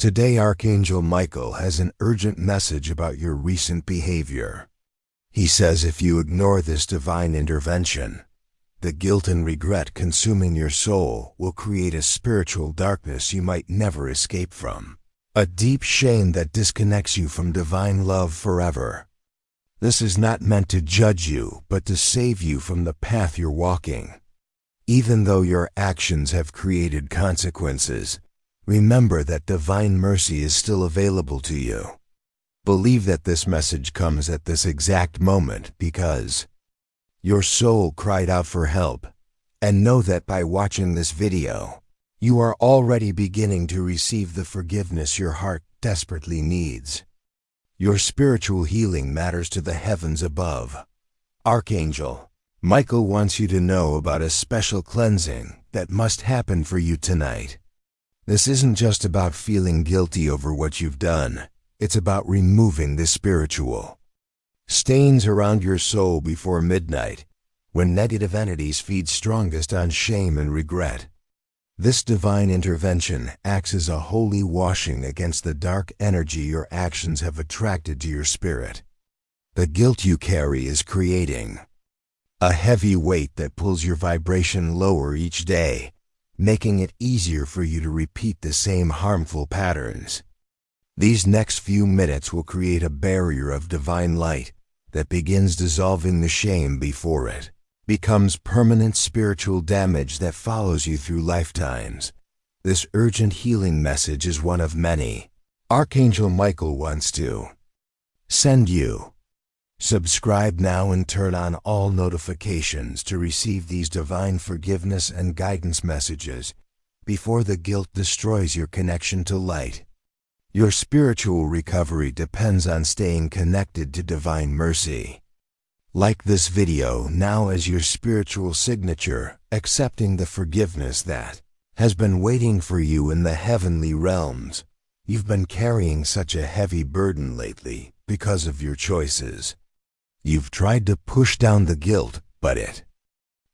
Today Archangel Michael has an urgent message about your recent behavior. He says if you ignore this divine intervention, the guilt and regret consuming your soul will create a spiritual darkness you might never escape from. A deep shame that disconnects you from divine love forever. This is not meant to judge you, but to save you from the path you're walking. Even though your actions have created consequences, remember that divine mercy is still available to you. Believe that this message comes at this exact moment because your soul cried out for help, and know that by watching this video, you are already beginning to receive the forgiveness your heart desperately needs. Your spiritual healing matters to the heavens above. Archangel Michael wants you to know about a special cleansing that must happen for you tonight. This isn't just about feeling guilty over what you've done. It's about removing the spiritual stains around your soul before midnight, when negative entities feed strongest on shame and regret. This divine intervention acts as a holy washing against the dark energy your actions have attracted to your spirit. The guilt you carry is creating a heavy weight that pulls your vibration lower each day, making it easier for you to repeat the same harmful patterns. These next few minutes will create a barrier of divine light that begins dissolving the shame before it becomes permanent spiritual damage that follows you through lifetimes. This urgent healing message is one of many Archangel Michael wants to send you. Subscribe now and turn on all notifications to receive these divine forgiveness and guidance messages before the guilt destroys your connection to light. Your spiritual recovery depends on staying connected to divine mercy. Like this video now as your spiritual signature, accepting the forgiveness that has been waiting for you in the heavenly realms. You've been carrying such a heavy burden lately because of your choices. You've tried to push down the guilt, but it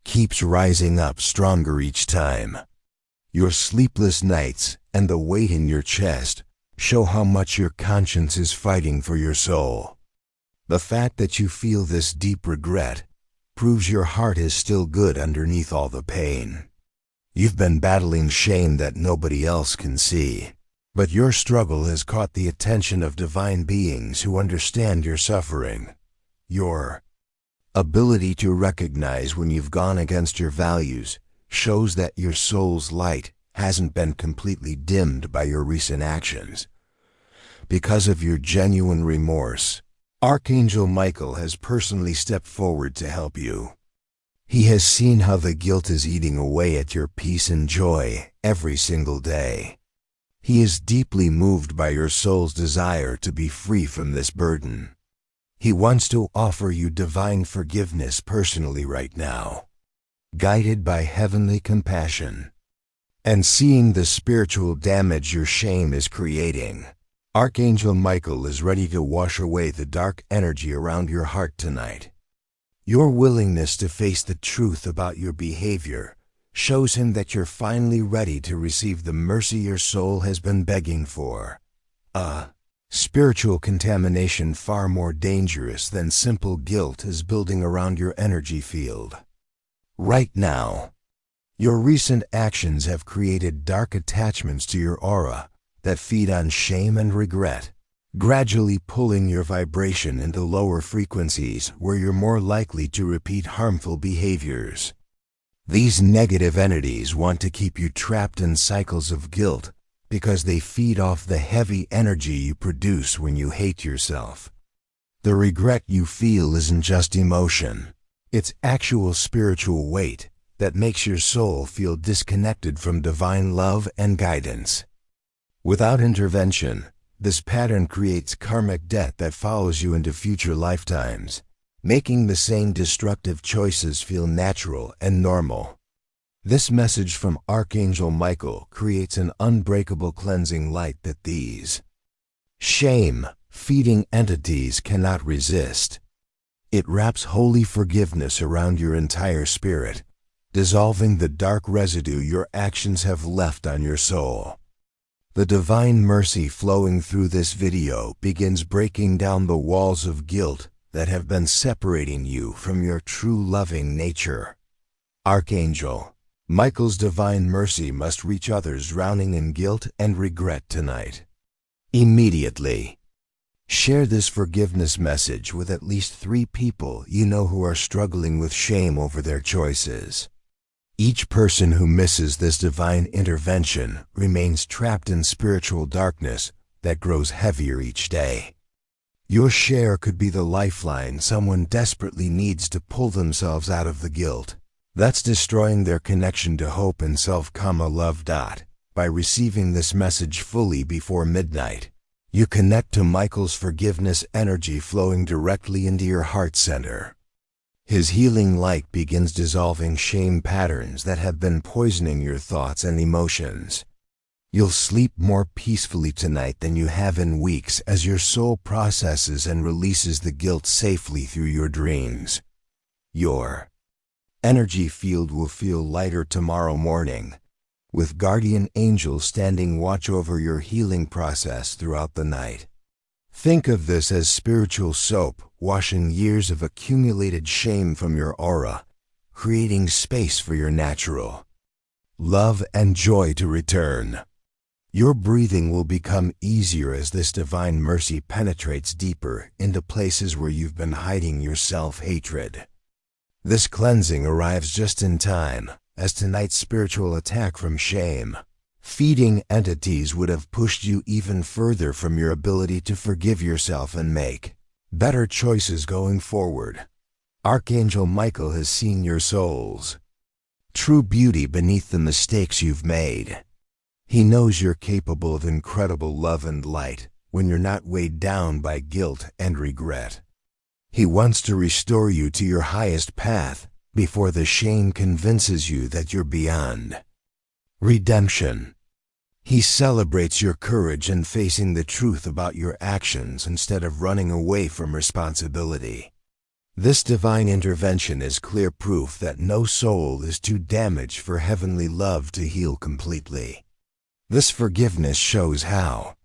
keeps rising up stronger each time. Your sleepless nights and the weight in your chest show how much your conscience is fighting for your soul. The fact that you feel this deep regret proves your heart is still good underneath all the pain. You've been battling shame that nobody else can see, but your struggle has caught the attention of divine beings who understand your suffering. Your ability to recognize when you've gone against your values shows that your soul's light hasn't been completely dimmed by your recent actions. Because of your genuine remorse, Archangel Michael has personally stepped forward to help you. He has seen how the guilt is eating away at your peace and joy every single day. He is deeply moved by your soul's desire to be free from this burden. He wants to offer you divine forgiveness personally right now, guided by heavenly compassion. And seeing the spiritual damage your shame is creating, Archangel Michael is ready to wash away the dark energy around your heart tonight. Your willingness to face the truth about your behavior shows him that you're finally ready to receive the mercy your soul has been begging for. Spiritual contamination far more dangerous than simple guilt is building around your energy field. Right now, your recent actions have created dark attachments to your aura that feed on shame and regret, gradually pulling your vibration into lower frequencies where you're more likely to repeat harmful behaviors. These negative entities want to keep you trapped in cycles of guilt because they feed off the heavy energy you produce when you hate yourself. The regret you feel isn't just emotion. It's actual spiritual weight that makes your soul feel disconnected from divine love and guidance. Without intervention, this pattern creates karmic debt that follows you into future lifetimes, making the same destructive choices feel natural and normal. This message from Archangel Michael creates an unbreakable cleansing light that these shame-feeding entities cannot resist. It wraps holy forgiveness around your entire spirit, dissolving the dark residue your actions have left on your soul. The divine mercy flowing through this video begins breaking down the walls of guilt that have been separating you from your true loving nature. Archangel Michael's divine mercy must reach others drowning in guilt and regret tonight. Immediately, share this forgiveness message with at least 3 people you know who are struggling with shame over their choices. Each person who misses this divine intervention remains trapped in spiritual darkness that grows heavier each day. Your share could be the lifeline someone desperately needs to pull themselves out of the guilt that's destroying their connection to hope and self-love. By receiving this message fully before midnight, you connect to Michael's forgiveness energy flowing directly into your heart center. His healing light begins dissolving shame patterns that have been poisoning your thoughts and emotions. You'll sleep more peacefully tonight than you have in weeks as your soul processes and releases the guilt safely through your dreams. Your energy field will feel lighter tomorrow morning, with guardian angels standing watch over your healing process throughout the night. Think of this as spiritual soap, washing years of accumulated shame from your aura, creating space for your natural love and joy to return. Your breathing will become easier as this divine mercy penetrates deeper into places where you've been hiding your self-hatred. This cleansing arrives just in time, as tonight's spiritual attack from shame feeding entities would have pushed you even further from your ability to forgive yourself and make better choices going forward. Archangel Michael has seen your soul's true beauty beneath the mistakes you've made. He knows you're capable of incredible love and light when you're not weighed down by guilt and regret. He wants to restore you to your highest path before the shame convinces you that you're beyond redemption. He celebrates your courage in facing the truth about your actions instead of running away from responsibility. This divine intervention is clear proof that no soul is too damaged for heavenly love to heal completely. This forgiveness shows how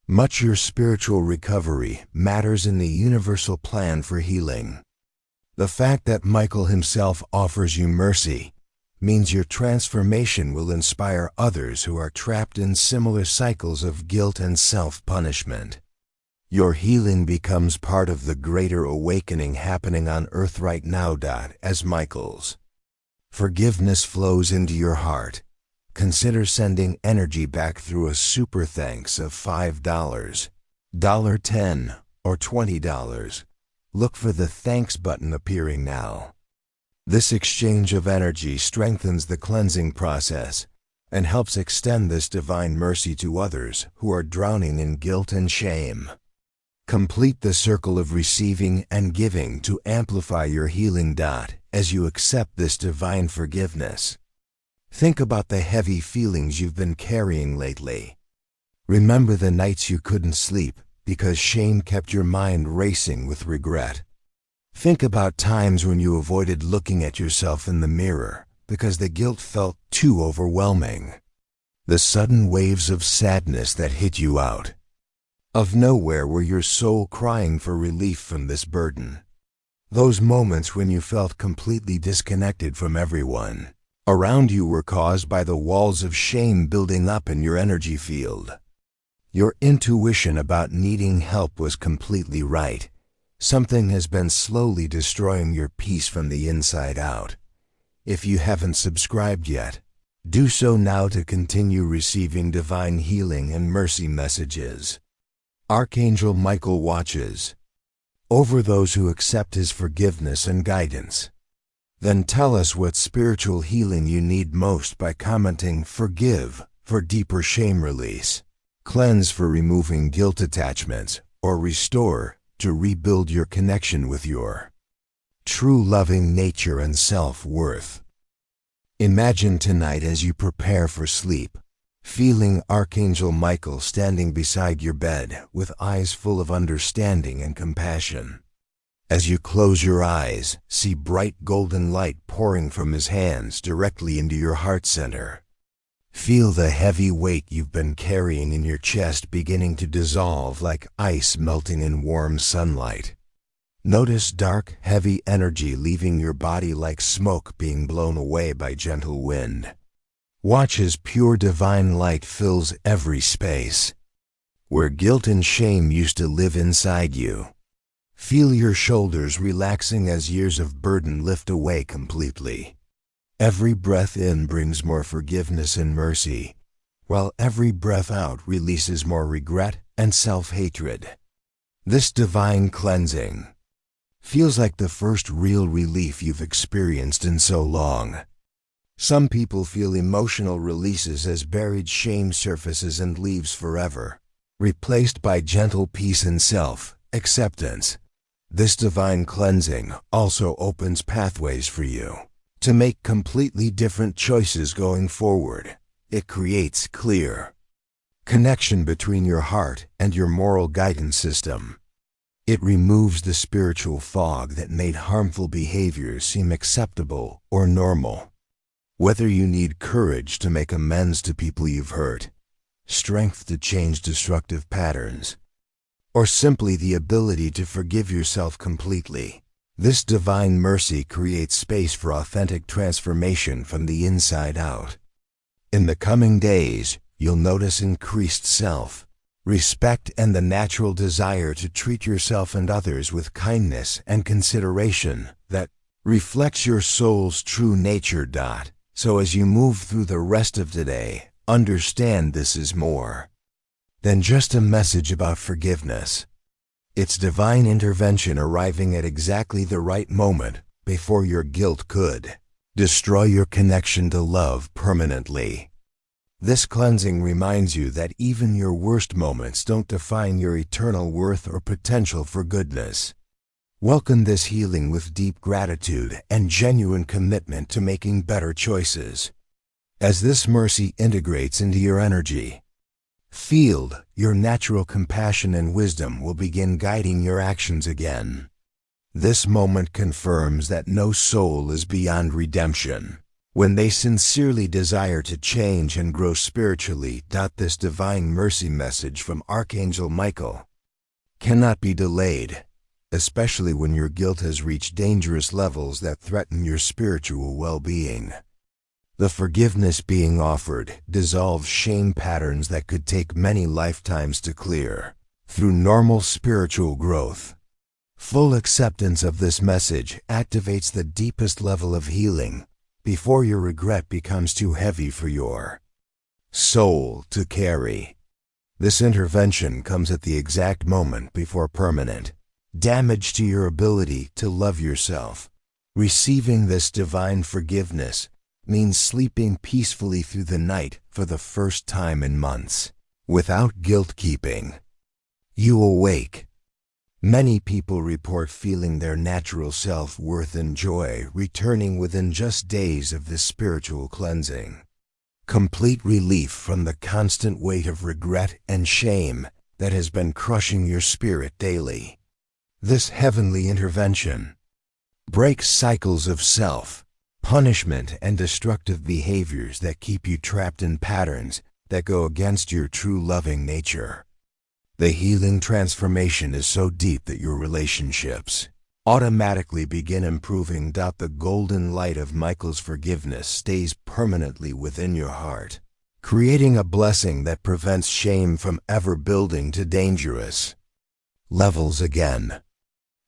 much your spiritual recovery matters in the universal plan for healing. The fact that Michael himself offers you mercy means your transformation will inspire others who are trapped in similar cycles of guilt and self-punishment. Your healing becomes part of the greater awakening happening on earth right now. As Michael's forgiveness flows into your heart, consider sending energy back through a super thanks of $5, $10, or $20. Look for the thanks button appearing now. This exchange of energy strengthens the cleansing process and helps extend this divine mercy to others who are drowning in guilt and shame. Complete the circle of receiving and giving to amplify your healing. As you accept this divine forgiveness, think about the heavy feelings you've been carrying lately. Remember the nights you couldn't sleep because shame kept your mind racing with regret. Think about times when you avoided looking at yourself in the mirror because the guilt felt too overwhelming. The sudden waves of sadness that hit you out of nowhere were your soul crying for relief from this burden. Those moments when you felt completely disconnected from everyone around you were caused by the walls of shame building up in your energy field. Your intuition about needing help was completely right. Something has been slowly destroying your peace from the inside out. If you haven't subscribed yet, do so now to continue receiving divine healing and mercy messages. Archangel Michael watches over those who accept his forgiveness and guidance. Then tell us what spiritual healing you need most by commenting "Forgive" for deeper shame release, "Cleanse" for removing guilt attachments, or "Restore" to rebuild your connection with your true loving nature and self-worth. Imagine tonight as you prepare for sleep, feeling Archangel Michael standing beside your bed with eyes full of understanding and compassion. As you close your eyes, see bright golden light pouring from his hands directly into your heart center. Feel the heavy weight you've been carrying in your chest beginning to dissolve like ice melting in warm sunlight. Notice dark, heavy energy leaving your body like smoke being blown away by gentle wind. Watch as pure divine light fills every space. Where guilt and shame used to live inside you. Feel your shoulders relaxing as years of burden lift away completely. Every breath in brings more forgiveness and mercy, while every breath out releases more regret and self-hatred. This divine cleansing feels like the first real relief you've experienced in so long. Some people feel emotional releases as buried shame surfaces and leaves forever, replaced by gentle peace and self-acceptance. This divine cleansing also opens pathways for you to make completely different choices going forward. It creates clear connection between your heart and your moral guidance system. It removes the spiritual fog that made harmful behaviors seem acceptable or normal. Whether you need courage to make amends to people you've hurt, strength to change destructive patterns, or simply the ability to forgive yourself completely, this divine mercy creates space for authentic transformation from the inside out. In the coming days, you'll notice increased self-respect and the natural desire to treat yourself and others with kindness and consideration that reflects your soul's true nature. So as you move through the rest of today, understand this is more than just a message about forgiveness. It's divine intervention arriving at exactly the right moment before your guilt could destroy your connection to love permanently. This cleansing reminds you that even your worst moments don't define your eternal worth or potential for goodness. Welcome this healing with deep gratitude and genuine commitment to making better choices. As this mercy integrates into your energy field, your natural compassion and wisdom will begin guiding your actions again. This moment confirms that no soul is beyond redemption when they sincerely desire to change and grow spiritually. This divine mercy message from Archangel Michael cannot be delayed, especially when your guilt has reached dangerous levels that threaten your spiritual well-being. The forgiveness being offered dissolves shame patterns that could take many lifetimes to clear. Through normal spiritual growth, full acceptance of this message activates the deepest level of healing before your regret becomes too heavy for your soul to carry. This intervention comes at the exact moment before permanent damage to your ability to love yourself. Receiving this divine forgiveness means sleeping peacefully through the night for the first time in months, without guilt-keeping. You awake. Many people report feeling their natural self-worth and joy returning within just days of this spiritual cleansing. Complete relief from the constant weight of regret and shame that has been crushing your spirit daily. This heavenly intervention breaks cycles of self-punishment and destructive behaviors that keep you trapped in patterns that go against your true loving nature. The healing transformation is so deep that your relationships automatically begin improving. The golden light of Michael's forgiveness stays permanently within your heart, creating a blessing that prevents shame from ever building to dangerous levels again.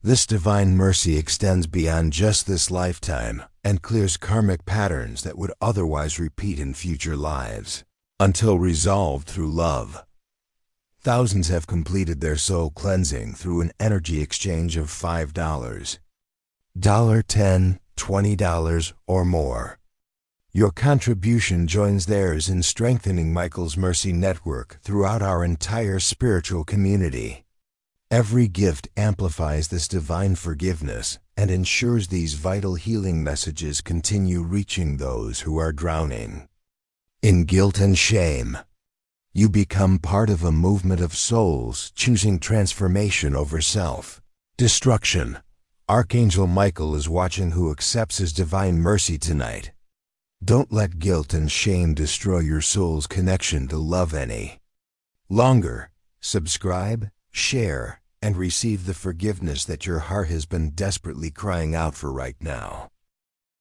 This divine mercy extends beyond just this lifetime and clears karmic patterns that would otherwise repeat in future lives. Until resolved through love, thousands have completed their soul cleansing through an energy exchange of $5, $10, $20, or more. Your contribution joins theirs in strengthening Michael's Mercy Network throughout our entire spiritual community. Every gift amplifies this divine forgiveness and ensures these vital healing messages continue reaching those who are drowning in guilt and shame. You become part of a movement of souls choosing transformation over self-destruction. Archangel Michael is watching who accepts his divine mercy tonight. Don't let guilt and shame destroy your soul's connection to love any longer. Subscribe, share, and receive the forgiveness that your heart has been desperately crying out for right now.